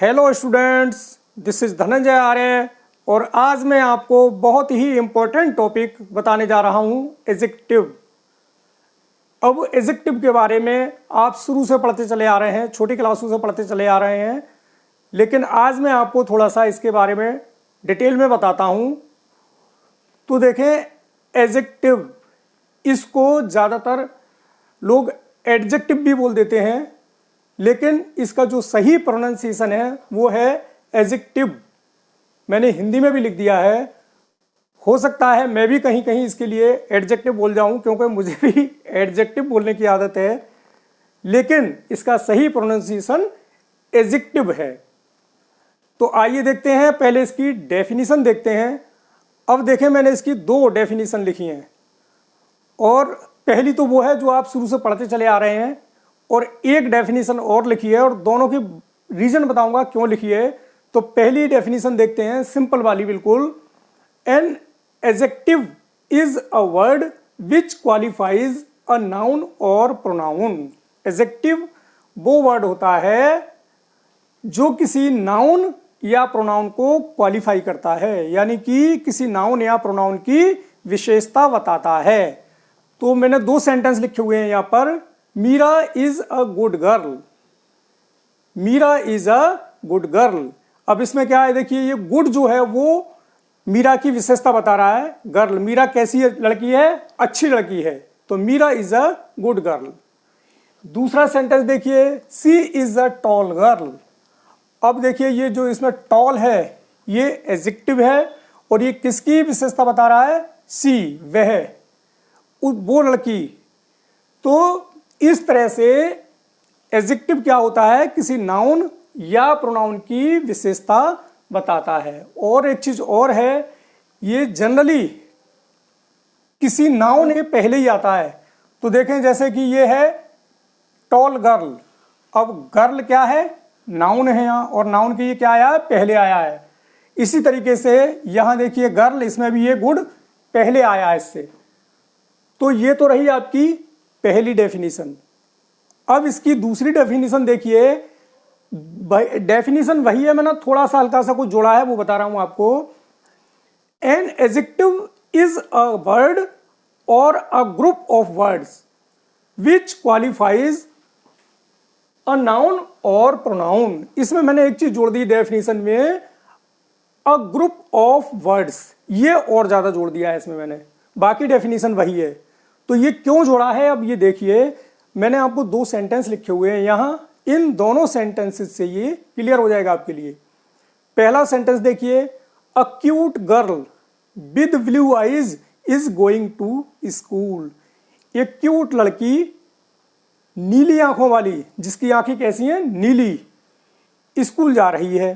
Hello students, this is Dhananjay Arya और आज मैं आपको बहुत ही इम्पोर्टेंट टॉपिक बताने जा रहा हूँ एडजेक्टिव। अब एडजेक्टिव के बारे में आप शुरू से पढ़ते चले आ रहे हैं, छोटी क्लासों से पढ़ते चले आ रहे हैं, लेकिन आज मैं आपको थोड़ा सा इसके बारे में डिटेल में बताता हूँ। तो देखें, एडजेक्टिव, इसको ज़्यादातर लोग एडजेक्टिव भी बोल देते हैं, लेकिन इसका जो सही प्रोनाउंसिएशन है वो है एडजेक्टिव। मैंने हिंदी में भी लिख दिया है, हो सकता है मैं भी कहीं कहीं इसके लिए एडजेक्टिव बोल जाऊं, क्योंकि मुझे भी एडजेक्टिव बोलने की आदत है, लेकिन इसका सही प्रोनाउंसिएशन एडजेक्टिव है। तो आइए देखते हैं, पहले इसकी डेफिनेशन देखते हैं। अब देखें, मैंने इसकी दो डेफिनेशन लिखी हैं और पहली तो वो है जो आप शुरू से पढ़ते चले आ रहे हैं, और एक डेफिनेशन और लिखी है और दोनों की रीजन बताऊंगा क्यों लिखी है। तो पहली डेफिनेशन देखते हैं, सिंपल वाली बिल्कुल। N adjective is a word which qualifies a noun or pronoun. Adjective वो वर्ड होता है जो किसी नाउन या प्रोनाउन को क्वालिफाई करता है, यानी कि किसी नाउन या प्रोनाउन की विशेषता बताता है। तो मैंने दो सेंटेंस लिखे हुए हैं यहाँ पर। Meera is a good girl, Meera is a good girl. अब इसमें क्या है, देखिए, ये गुड जो है वो मीरा की विशेषता बता रहा है। गर्ल, मीरा कैसी लड़की है? अच्छी लड़की है, तो Meera is a good girl. दूसरा सेंटेंस देखिए, she is a tall girl. अब देखिए, ये जो इसमें टॉल है ये एडजेक्टिव है और ये किसकी विशेषता बता रहा है? सी, वह, वो लड़की। तो इस तरह से एडजेक्टिव क्या होता है? किसी नाउन या प्रोनाउन की विशेषता बताता है। और एक चीज और है, ये जनरली किसी नाउन के पहले ही आता है। तो देखें, जैसे कि ये है टॉल गर्ल। अब गर्ल क्या है? नाउन है यहाँ, और नाउन के ये क्या आया है? पहले आया है। इसी तरीके से यहां देखिए गर्ल, इसमें भी ये गुड पहले आया है इससे। तो ये तो रही आपकी पहली डेफिनेशन। अब इसकी दूसरी डेफिनेशन देखिए। डेफिनेशन वही है, मैंने थोड़ा सा हल्का सा कुछ जोड़ा है, वो बता रहा हूं आपको। An adjective is a word or a group of words which qualifies a noun or pronoun. इसमें मैंने एक चीज जोड़ दी डेफिनेशन में, अ ग्रुप ऑफ वर्ड्स, ये और ज्यादा जोड़ दिया है इसमें मैंने, बाकी डेफिनेशन वही है। तो ये क्यों जोड़ा है? अब ये देखिए, मैंने आपको दो सेंटेंस लिखे हुए हैं यहां, इन दोनों सेंटेंसेस से ये क्लियर हो जाएगा आपके लिए। पहला सेंटेंस देखिए, a cute girl with blue eyes is going to school. एक क्यूट लड़की नीली आंखों वाली, जिसकी आंखें कैसी हैं? नीली, स्कूल जा रही है।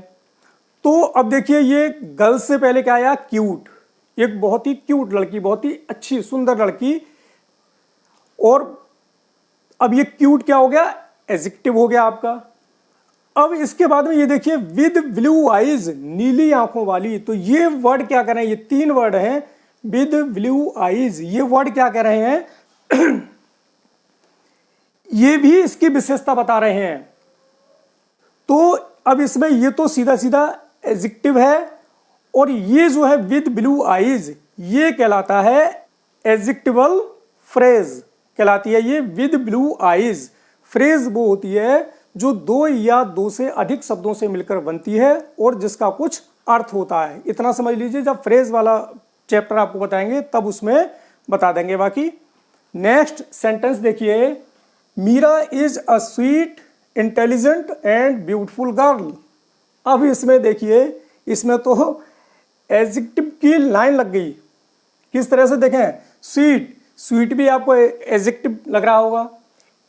तो अब देखिए, ये गर्ल से पहले क्या आया? क्यूट, एक बहुत ही क्यूट लड़की, बहुत ही अच्छी सुंदर लड़की। और अब ये क्यूट क्या हो गया? एडजेक्टिव हो गया आपका। अब इसके बाद में ये देखिए, विद ब्लू आईज, नीली आंखों वाली। तो ये वर्ड क्या कर रहे हैं? ये तीन वर्ड हैं, विद ब्लू आईज। ये वर्ड क्या कह रहे हैं? ये भी इसकी विशेषता बता रहे हैं। तो अब इसमें ये तो सीधा सीधा एडजेक्टिव है, और ये जो है विद ब्लू आईज, ये कहलाता है एडजेक्टिवल फ्रेज कहलाती है। ये विद ब्लू आईज फ्रेज वो होती है जो दो या दो से अधिक शब्दों से मिलकर बनती है और जिसका कुछ अर्थ होता है। इतना समझ लीजिए, जब फ्रेज वाला चैप्टर आपको बताएंगे तब उसमें बता देंगे बाकी। नेक्स्ट सेंटेंस देखिए, Meera is a sweet intelligent and beautiful girl. अब इसमें देखिए, इसमें तो एडजेक्टिव की लाइन लग गई। किस तरह से देखें, स्वीट, स्वीट भी आपको एडजेक्टिव लग रहा होगा,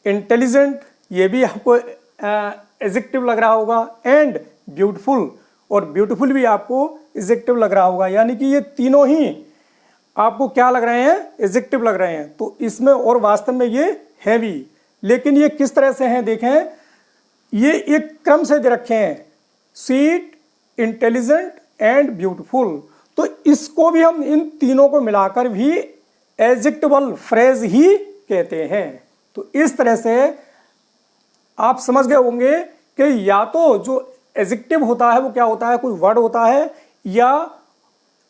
इंटेलिजेंट ये भी आपको एडजेक्टिव लग रहा होगा, एंड ब्यूटीफुल, और ब्यूटीफुल भी आपको एडजेक्टिव लग रहा होगा। यानी कि ये तीनों ही आपको क्या लग रहे हैं? एडजेक्टिव लग रहे हैं। तो इसमें और वास्तव में ये है भी, लेकिन ये किस तरह से हैं देखें, ये एक क्रम से दे रखे हैं, स्वीट, इंटेलिजेंट एंड ब्यूटीफुल। तो इसको भी हम इन तीनों को मिलाकर भी एडजेक्टिवल फ्रेज ही कहते हैं। तो इस तरह से आप समझ गए होंगे कि या तो जो एडजेक्टिव होता है वो क्या होता है, कोई वर्ड होता है या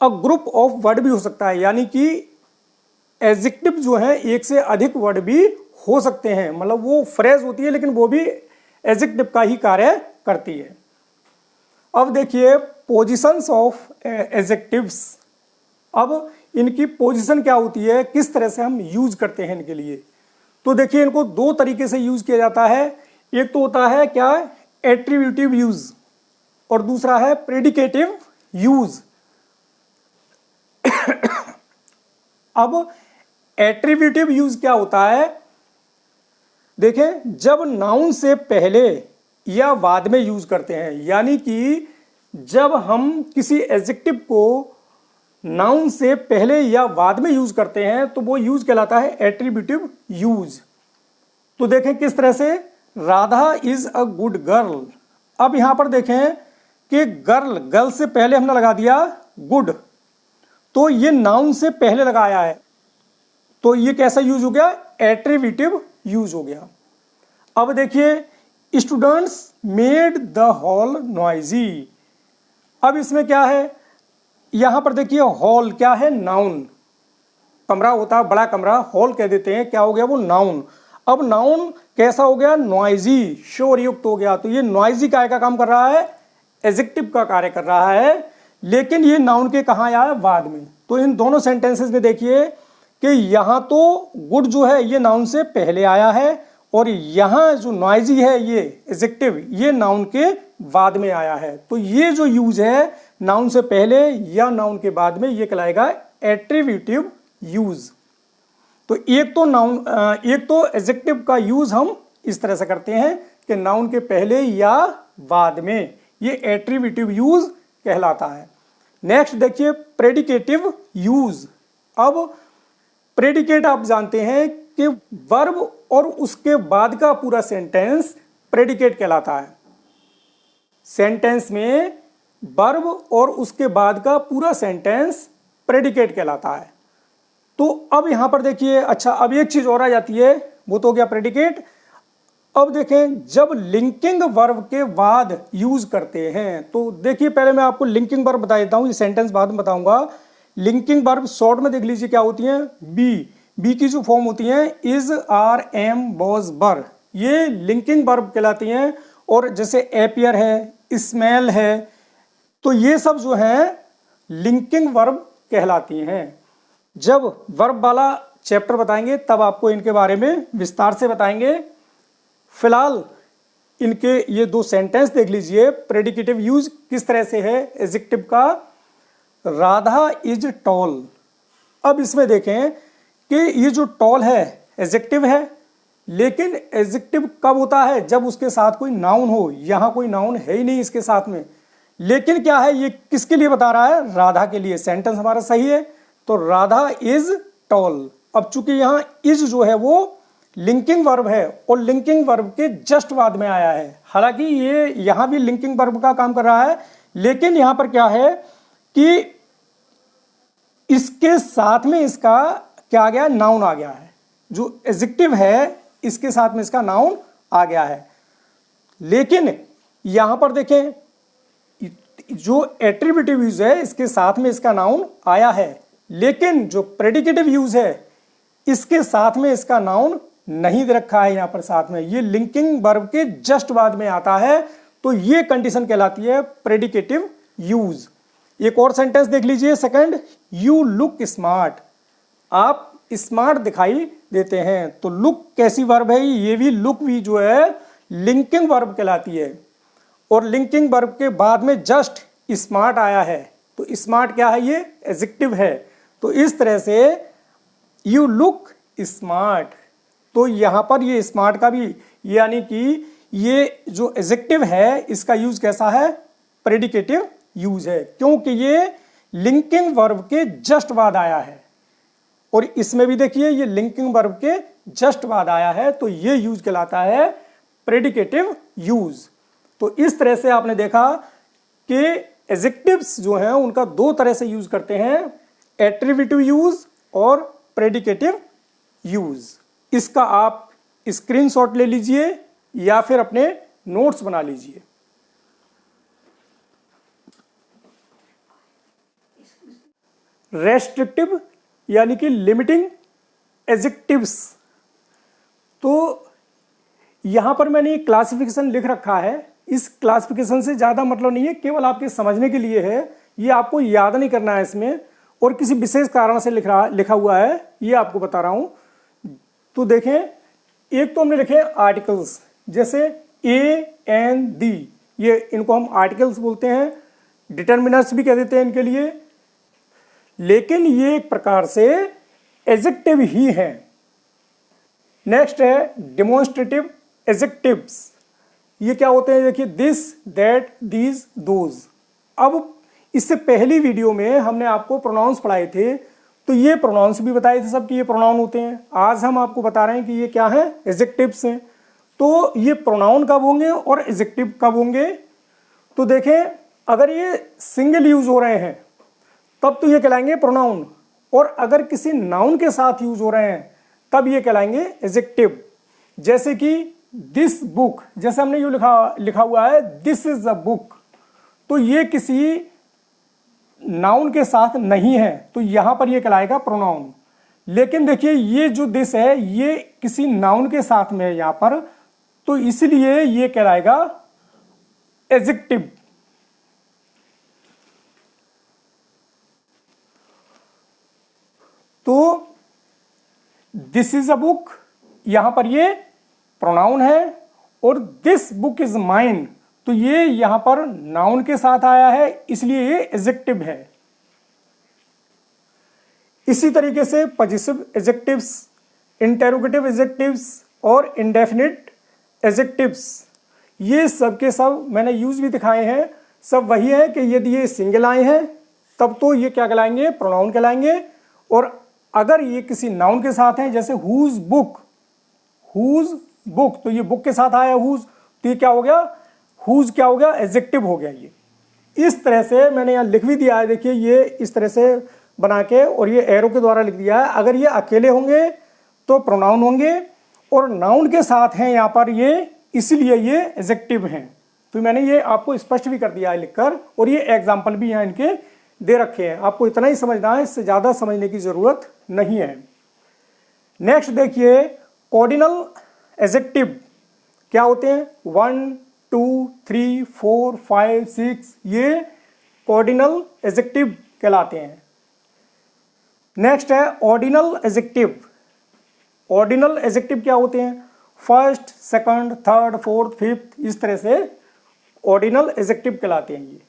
अ ग्रुप ऑफ वर्ड भी हो सकता है, यानी कि एडजेक्टिव जो है एक से अधिक वर्ड भी हो सकते हैं, मतलब वो फ्रेज होती है लेकिन वो भी एडजेक्टिव का ही कार्य करती है। अब देखिए पोजीशंस ऑफ एडजेक्टिव्स, अब इनकी पोजीशन क्या होती है, किस तरह से हम यूज करते हैं इनके लिए। तो देखिए इनको दो तरीके से यूज किया जाता है, एक तो होता है क्या, एट्रीब्यूटिव यूज, और दूसरा है प्रेडिकेटिव यूज। अब एट्रीब्यूटिव यूज क्या होता है, देखें जब नाउन से पहले या बाद में यूज करते हैं, यानी कि जब हम किसी एडजेक्टिव को नाउन से पहले या बाद में यूज करते हैं तो वो यूज कहलाता है एट्रीब्यूटिव यूज। तो देखें किस तरह से, Radha is a good girl. अब यहां पर देखें कि गर्ल से पहले हमने लगा दिया गुड, तो ये नाउन से पहले लगाया है, तो ये कैसा यूज हो गया, एट्रीब्यूटिव यूज हो गया। अब देखिए students made the hall noisy. अब इसमें क्या है, यहां पर देखिए हॉल क्या है, नाउन, कमरा होता है बड़ा कमरा, हॉल कह देते हैं, क्या हो गया वो नाउन। अब नाउन कैसा हो गया, नॉइजी, शोर युक्त हो गया। तो ये नॉइजी काय का काम कर रहा है, एडजेक्टिव का कार्य कर रहा है, लेकिन ये नाउन के कहाँ आया, बाद में। तो इन दोनों सेंटेंसेस में देखिए कि यहाँ तो गुड जो है ये नाउन से पहले आया है, और यहाँ जो नॉइजी है ये एडजेक्टिव, ये नाउन के बाद में आया है। तो ये जो यूज है नाउन से पहले या नाउन के बाद में, ये कहलाएगा एट्रीब्यूटिव यूज। तो एक तो एडजेक्टिव का यूज हम इस तरह से करते हैं कि नाउन के पहले या बाद में, ये एट्रीब्यूटिव यूज कहलाता है। नेक्स्ट देखिए प्रेडिकेटिव यूज। अब प्रेडिकेट आप जानते हैं कि वर्ब और उसके बाद का पूरा सेंटेंस प्रेडिकेट कहलाता है। सेंटेंस में वर्ब और उसके बाद का पूरा सेंटेंस प्रेडिकेट कहलाता है। तो अब यहां पर देखिए, अच्छा अब एक चीज और आ जाती है, वो तो हो गया प्रेडिकेट। अब देखें जब लिंकिंग वर्ब के बाद यूज करते हैं, तो देखिए पहले मैं आपको लिंकिंग वर्ब बता देता हूं, ये सेंटेंस बाद में बताऊंगा। लिंकिंग वर्ब शॉर्ट में देख लीजिए क्या होती है, बी की जो फॉर्म होती है इज, आर, एम, वॉज, वर, ये लिंकिंग वर्ब कहलाती हैं। और जैसे एपियर है, स्मेल है, तो ये सब जो है लिंकिंग वर्ब कहलाती हैं। जब वर्ब वाला चैप्टर बताएंगे तब आपको इनके बारे में विस्तार से बताएंगे। फिलहाल इनके ये दो सेंटेंस देख लीजिए, प्रेडिकेटिव यूज किस तरह से है एडजेक्टिव का, राधा इज टॉल। अब इसमें देखें कि ये जो टॉल है एडजेक्टिव है, लेकिन एडजेक्टिव कब होता है, जब उसके साथ कोई नाउन हो। यहां कोई नाउन है ही नहीं इसके साथ में, लेकिन क्या है, ये किसके लिए बता रहा है, राधा के लिए। सेंटेंस हमारा सही है, तो राधा इज टॉल। अब चूंकि यहां इज जो है वो लिंकिंग वर्ब है और लिंकिंग वर्ब के जस्ट बाद में आया है, हालांकि ये यहां भी लिंकिंग वर्ब का काम कर रहा है, लेकिन यहां पर क्या है कि इसके साथ में इसका क्या आ गया, नाउन आ गया है। जो एडजेक्टिव है इसके साथ में इसका नाउन आ गया है। लेकिन यहां पर देखें जो एट्रीब्यूटिव यूज है इसके साथ में इसका नाउन आया है, लेकिन जो प्रेडिकेटिव यूज है इसके साथ में इसका नाउन नहीं दे रखा है यहां पर साथ में, ये लिंकिंग वर्ब के जस्ट बाद में आता है। तो ये कंडीशन कहलाती है प्रेडिकेटिव यूज। एक और सेंटेंस देख लीजिए सेकंड, यू लुक स्मार्ट, आप स्मार्ट दिखाई देते हैं। तो लुक कैसी वर्ब है, ये भी लुक भी जो है लिंकिंग वर्ब कहलाती है, और लिंकिंग वर्ब के बाद में जस्ट स्मार्ट आया है, तो स्मार्ट क्या है, ये एडजेक्टिव है। तो इस तरह से यू लुक स्मार्ट, तो यहां पर ये स्मार्ट का भी, यानी कि ये जो एडजेक्टिव है इसका यूज कैसा है, प्रेडिकेटिव यूज है, क्योंकि ये लिंकिंग वर्ब के जस्ट बाद आया है। और इसमें भी देखिए ये लिंकिंग वर्ब के जस्ट बाद आया है, तो ये यूज कहलाता है प्रेडिकेटिव यूज। तो इस तरह से आपने देखा कि एडजेक्टिव्स जो हैं उनका दो तरह से यूज करते हैं, एट्रीब्यूटिव यूज और प्रेडिकेटिव यूज। इसका आप स्क्रीनशॉट ले लीजिए या फिर अपने नोट्स बना लीजिए। रेस्ट्रिक्टिव यानी कि लिमिटिंग एडजेक्टिव्स। तो यहाँ पर मैंने क्लासिफिकेशन लिख रखा है, इस क्लासिफिकेशन से ज़्यादा मतलब नहीं है, केवल आपके समझने के लिए है, ये आपको याद नहीं करना है इसमें, और किसी विशेष कारण से लिखा हुआ है, ये आपको बता रहा हूँ। तो देखें, एक तो हमने लिखे आर्टिकल्स, जैसे ए एन दी, ये इनको हम आर्टिकल्स बोलते हैं, डिटर्मिनर्स भी कह देते हैं इनके लिए, लेकिन ये एक प्रकार से एडजेक्टिव ही हैं। नेक्स्ट है डेमोन्स्ट्रेटिव एडजेक्टिव्स। ये क्या होते हैं, देखिए, दिस, दैट, दीज, दोज। अब इससे पहली वीडियो में हमने आपको प्रोनाउंस पढ़ाए थे, तो ये प्रोनाउंस भी बताए थे सब कि ये प्रोनाउन होते हैं। आज हम आपको बता रहे हैं कि ये क्या है, एडजेक्टिव्स हैं। तो ये प्रोनाउन कब होंगे और एडजेक्टिव कब होंगे? तो देखें, अगर ये सिंगल यूज हो रहे हैं तब तो ये कहलाएंगे प्रोनाउन, और अगर किसी नाउन के साथ यूज हो रहे हैं तब ये कहलाएंगे एडजेक्टिव। जैसे कि दिस बुक, जैसे हमने ये लिखा हुआ है दिस इज अ बुक, तो ये किसी नाउन के साथ नहीं है, तो यहां पर ये कहलाएगा प्रोनाउन। लेकिन देखिए, ये जो दिस है ये किसी नाउन के साथ में है यहां पर, तो इसलिए ये कहलाएगा एडजेक्टिव। तो दिस इज अ बुक, यहां पर ये प्रोनाउन है, और दिस बुक इज माइन, तो ये यहां पर नाउन के साथ आया है, इसलिए ये एडजेक्टिव है। इसी तरीके से पॉजिटिव एडजेक्टिव्स, इंटेरोगेटिव एडजेक्टिव्स और इंडेफिनिट एडजेक्टिव्स, ये सब के सब मैंने यूज भी दिखाए हैं। सब वही है कि यदि ये सिंगल आए हैं तब तो ये क्या कहलाएंगे, प्रोनाउन कहलाएंगे, और अगर ये किसी नाउन के साथ हैं, जैसे हुज बुक, हुज बुक, तो ये बुक के साथ आया हुज, तो ये क्या हो गया, हुज क्या हो गया, एडजेक्टिव हो गया। ये इस तरह से मैंने यहाँ लिख भी दिया है, देखिए ये इस तरह से बना के, और ये एरो के द्वारा लिख दिया है। अगर ये अकेले होंगे तो प्रोनाउन होंगे, और नाउन के साथ हैं यहाँ पर ये, इसलिए ये एडजेक्टिव हैं। तो मैंने ये आपको स्पष्ट भी कर दिया है लिखकर, और ये एग्जाम्पल भी यहाँ इनके दे रखे हैं। आपको इतना ही समझना है, इससे ज़्यादा समझने की ज़रूरत नहीं है। नेक्स्ट देखिए, कॉर्डिनल एडजेक्टिव क्या होते हैं, 1, 2, 3, 4, 5, 6, ये कॉर्डिनल एडजेक्टिव कहलाते हैं। नेक्स्ट है ऑर्डिनल एडजेक्टिव। ऑर्डिनल एडजेक्टिव क्या होते हैं, first, second, third, fourth, fifth, इस तरह से ऑर्डिनल एडजेक्टिव कहलाते हैं ये।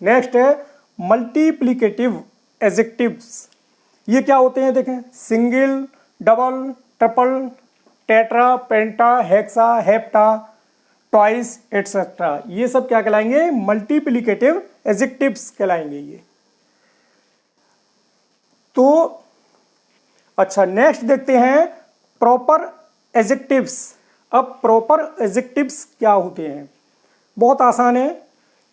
नेक्स्ट है मल्टीप्लिकेटिव एडजेक्टिव्स। ये क्या होते हैं, देखें, सिंगल, डबल, ट्रिपल, टेट्रा, पेंटा, हेक्सा, हेप्टा, ट्वाइस, एटसेट्रा, ये सब क्या कहलाएंगे, मल्टीप्लिकेटिव एडजेक्टिव्स कहलाएंगे ये। तो अच्छा, नेक्स्ट देखते हैं प्रॉपर एडजेक्टिव्स। अब प्रॉपर एडजेक्टिव्स क्या होते हैं, बहुत आसान है।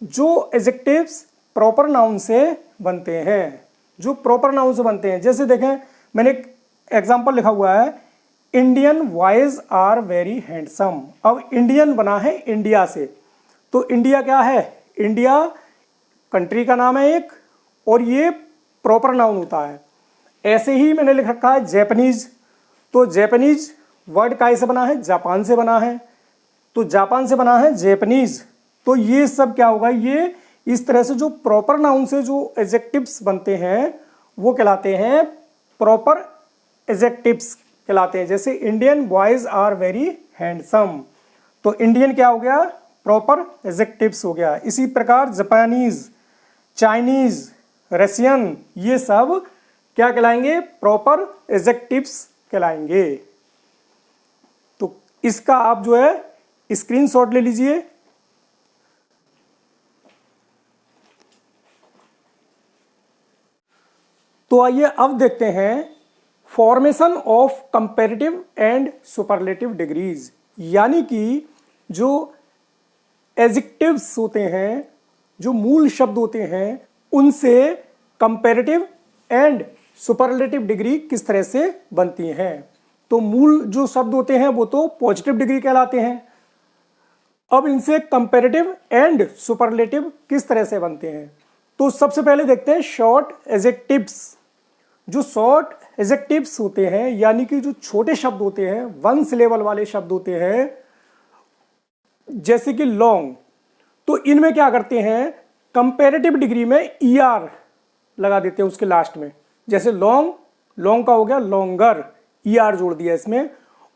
जो एडजेक्टिव्स प्रॉपर नाउन से बनते हैं, जो प्रॉपर नाउन से बनते हैं, जैसे देखें, मैंने एक एग्जांपल लिखा हुआ है, Indian boys are very handsome. अब इंडियन बना है इंडिया से, तो इंडिया क्या है, इंडिया कंट्री का नाम है एक, और ये प्रॉपर नाउन होता है। ऐसे ही मैंने लिख रखा है जैपनीज, तो जैपनीज वर्ड काय से बना है, जापान से बना है, तो जापान से बना है जैपनीज। तो ये सब क्या होगा, ये इस तरह से जो प्रॉपर नाउन से जो एडजेक्टिव्स बनते हैं वो कहलाते हैं प्रॉपर एडजेक्टिव्स कहलाते हैं। जैसे Indian boys are very handsome, तो इंडियन क्या हो गया, प्रॉपर एडजेक्टिव्स हो गया। इसी प्रकार जापानीज, चाइनीज, रशियन, ये सब क्या कहलाएंगे, प्रॉपर एडजेक्टिव्स कहलाएंगे। तो इसका आप जो है स्क्रीनशॉट ले लीजिए। तो आइए अब देखते हैं formation of comparative and superlative degrees, यानी कि जो एडजेक्टिव्स होते हैं, जो मूल शब्द होते हैं, उनसे कंपैरेटिव एंड सुपरलेटिव डिग्री किस तरह से बनती हैं। तो मूल जो शब्द होते हैं वो तो पॉजिटिव डिग्री कहलाते हैं। अब इनसे कंपैरेटिव एंड सुपरलेटिव किस तरह से बनते हैं, तो सबसे पहले देखते हैं शॉर्ट एडजेक्टिव्स। जो शॉर्ट एडजेक्टिव्स होते हैं यानी कि जो छोटे शब्द होते हैं, वन सिलेबल वाले शब्द होते हैं, जैसे कि लॉन्ग, तो इनमें क्या करते हैं, कंपैरेटिव डिग्री में ER लगा देते हैं उसके लास्ट में। जैसे लॉन्ग, लॉन्ग का हो गया लॉन्गर, ER जोड़ दिया इसमें।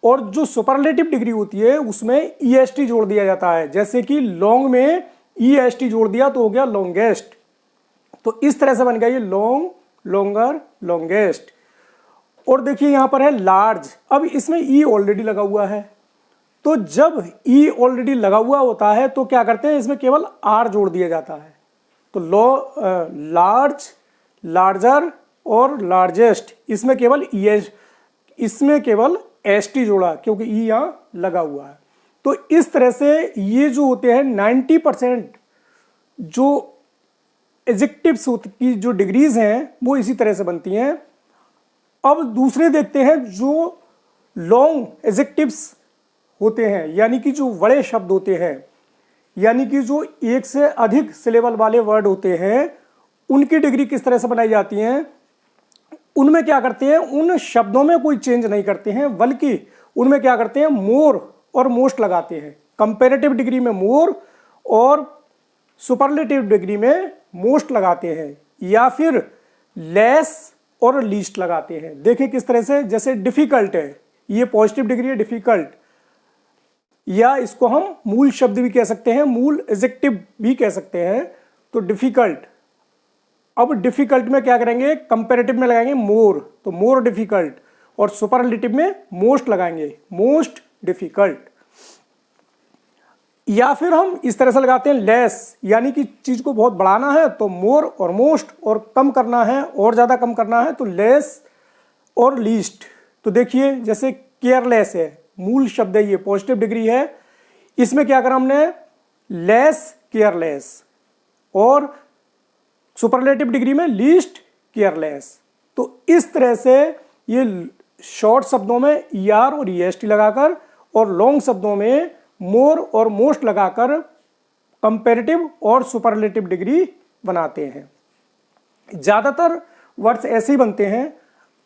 और जो सुपरलेटिव डिग्री होती है उसमें EST जोड़ दिया जाता है। जैसे कि लॉन्ग में EST जोड़ दिया तो हो गया लॉन्गेस्ट। तो इस तरह से बन गया ये लॉन्ग, लॉन्गर, लॉन्गेस्ट। और देखिए यहाँ पर है लार्ज, अब इसमें E ऑलरेडी लगा हुआ है, तो जब E ऑलरेडी लगा हुआ होता है तो क्या करते हैं, इसमें केवल R जोड़ दिया जाता है। तो लार्ज, लार्जर और लार्जेस्ट, इसमें केवल इसमें केवल ST जोड़ा क्योंकि E यहाँ लगा हुआ है। तो इस तरह से ये जो होते हैं 90% जो एडजेक्टिव्स की जो डिग्रीज हैं वो इसी तरह से बनती हैं। अब दूसरे देखते हैं जो लॉन्ग एडजेक्टिव्स होते हैं, यानी कि जो बड़े शब्द होते हैं, यानी कि जो एक से अधिक सिलेबल वाले वर्ड होते हैं, उनकी डिग्री किस तरह से बनाई जाती है। उनमें क्या करते हैं, उन शब्दों में कोई चेंज नहीं करते हैं, बल्कि उनमें क्या करते हैं, मोर और मोस्ट लगाते हैं। कंपैरेटिव डिग्री में मोर और सुपरलेटिव डिग्री में मोस्ट लगाते हैं, या फिर लेस और लीस्ट लगाते हैं। देखिए किस तरह से, जैसे डिफिकल्ट है, ये पॉजिटिव डिग्री है डिफिकल्ट, या इसको हम मूल शब्द भी कह सकते हैं, मूल एडजेक्टिव भी कह सकते हैं। तो डिफिकल्ट, अब डिफिकल्ट में क्या करेंगे, कंपैरेटिव में लगाएंगे मोर, तो मोर डिफिकल्ट, और सुपरलेटिव में मोस्ट लगाएंगे, मोस्ट डिफिकल्ट। या फिर हम इस तरह से लगाते हैं लेस, यानी कि चीज को बहुत बढ़ाना है तो मोर और मोस्ट, और कम करना है और ज्यादा कम करना है तो लेस और लीस्ट। तो देखिए जैसे केयरलेस है, मूल शब्द है, ये पॉजिटिव डिग्री है, इसमें क्या करा हमने, लेस केयरलेस, और सुपरलेटिव डिग्री में लीस्ट केयरलेस। तो इस तरह से ये शॉर्ट शब्दों में ER और EST लगाकर, और लॉन्ग शब्दों में मोर और मोस्ट लगाकर कंपैरेटिव और सुपरलेटिव डिग्री बनाते हैं। ज़्यादातर वर्ड्स ऐसे ही बनते हैं,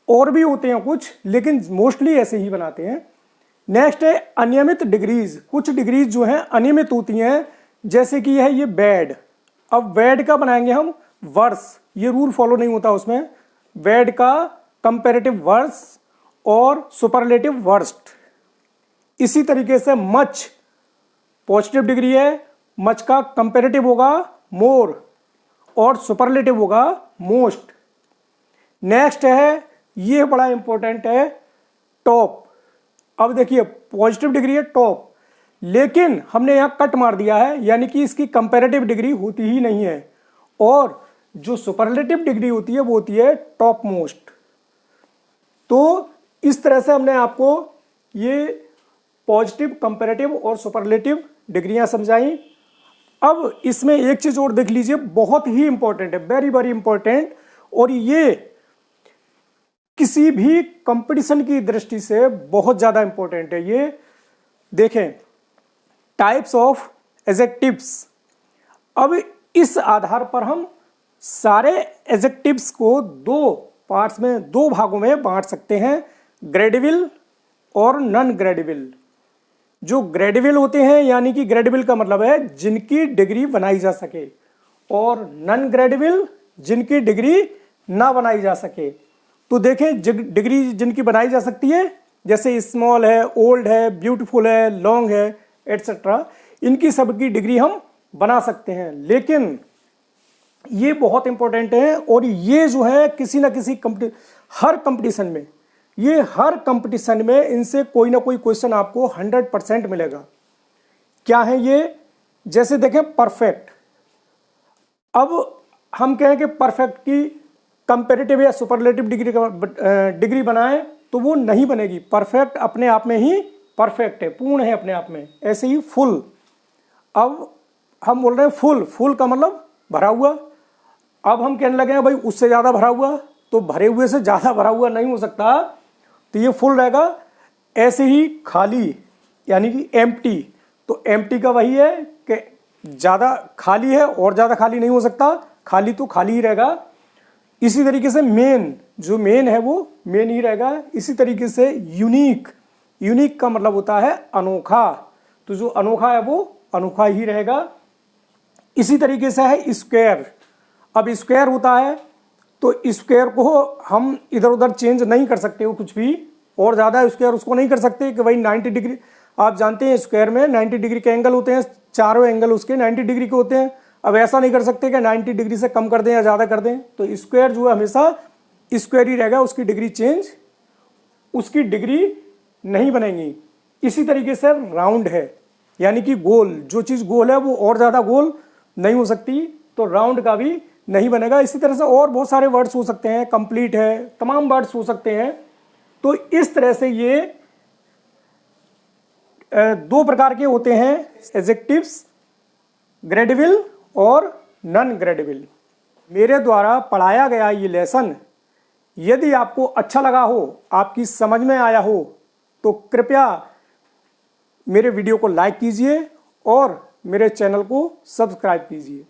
और भी होते हैं कुछ, लेकिन मोस्टली ऐसे ही बनाते हैं। नेक्स्ट है अनियमित डिग्रीज। कुछ डिग्रीज जो हैं अनियमित होती हैं, जैसे कि है ये बैड। अब बैड का बनाएंगे हम वर्स, ये रूल फॉलो नहीं होता उसमें। बैड का कंपैरेटिव वर्स और सुपरलेटिव वर्स्ट। इसी तरीके से मच पॉजिटिव डिग्री है, मच का कंपैरेटिव होगा मोर और सुपरलेटिव होगा मोस्ट। नेक्स्ट है, ये बड़ा इंपॉर्टेंट है, टॉप। अब देखिए पॉजिटिव डिग्री है टॉप, लेकिन हमने यहाँ कट मार दिया है, यानी कि इसकी कंपैरेटिव डिग्री होती ही नहीं है, और जो सुपरलेटिव डिग्री होती है वो होती है टॉप मोस्ट। तो इस तरह से हमने आपको ये पॉजिटिव, कंपैरेटिव और सुपरलेटिव डिग्रियां समझाई। अब इसमें एक चीज और देख लीजिए, बहुत ही इंपॉर्टेंट है, वेरी वेरी इंपॉर्टेंट, और ये किसी भी कंपटीशन की दृष्टि से बहुत ज्यादा इंपॉर्टेंट है। ये देखें, टाइप्स ऑफ एडजेक्टिव्स। अब इस आधार पर हम सारे एडजेक्टिव्स को दो पार्ट्स में, दो भागों में बांट सकते हैं, ग्रेडेबल और नॉन ग्रेडेबल। जो ग्रेडेबल होते हैं, यानी कि ग्रेडेबल का मतलब है जिनकी डिग्री बनाई जा सके, और नॉन ग्रेडेबल जिनकी डिग्री ना बनाई जा सके। तो देखें, डिग्री जिनकी बनाई जा सकती है, जैसे स्मॉल है, ओल्ड है, ब्यूटीफुल है, लॉन्ग है, एटसेट्रा, इनकी सबकी डिग्री हम बना सकते हैं। लेकिन ये बहुत इंपॉर्टेंट है, और ये जो है किसी ना किसी हर कंपटीशन में, ये हर कंपटीशन में इनसे कोई ना कोई क्वेश्चन आपको 100% मिलेगा। क्या है ये, जैसे देखें परफेक्ट। अब हम कहें कि परफेक्ट की कंपैरेटिव या सुपरलेटिव डिग्री बनाएं तो वो नहीं बनेगी। परफेक्ट अपने आप में ही परफेक्ट है, पूर्ण है अपने आप में। ऐसे ही फुल, अब हम बोल रहे हैं फुल, फुल का मतलब भरा हुआ। अब हम कहने लगे हैं भाई उससे ज़्यादा भरा हुआ, तो भरे हुए से ज़्यादा भरा हुआ नहीं हो सकता, तो ये फुल रहेगा। ऐसे ही खाली, यानी कि एम्प्टी, तो एम्प्टी का वही है कि ज़्यादा खाली है और ज़्यादा खाली नहीं हो सकता, खाली तो खाली ही रहेगा। इसी तरीके से मेन, जो मेन है वो मेन ही रहेगा। इसी तरीके से यूनिक, यूनिक का मतलब होता है अनोखा, तो जो अनोखा है वो अनोखा ही रहेगा। इसी तरीके से है स्क्वायर। अब स्क्वायर होता है तो स्क्वायर को हम इधर उधर चेंज नहीं कर सकते हो कुछ भी, और ज़्यादा स्क्वायर उसको नहीं कर सकते कि भाई 90 डिग्री, आप जानते हैं स्क्वायर में 90 डिग्री के एंगल होते हैं, चारों एंगल उसके 90 डिग्री के होते हैं। अब ऐसा नहीं कर सकते कि 90 डिग्री से कम कर दें या ज़्यादा कर दें, तो स्क्वायर जो है हमेशा स्क्वायर ही रहेगा, उसकी डिग्री चेंज, उसकी डिग्री नहीं बनेगी। इसी तरीके से राउंड है, यानी कि गोल, जो चीज़ गोल है वो और ज़्यादा गोल नहीं हो सकती, तो राउंड का भी नहीं बनेगा। इसी तरह से और बहुत सारे वर्ड्स हो सकते हैं, कंप्लीट है, तमाम वर्ड्स हो सकते हैं। तो इस तरह से ये दो प्रकार के होते हैं, एडजेक्टिव्स, ग्रेडेबल और नॉन ग्रेडेबल। मेरे द्वारा पढ़ाया गया ये लेसन यदि आपको अच्छा लगा हो, आपकी समझ में आया हो, तो कृपया मेरे वीडियो को लाइक कीजिए और मेरे चैनल को सब्सक्राइब कीजिए।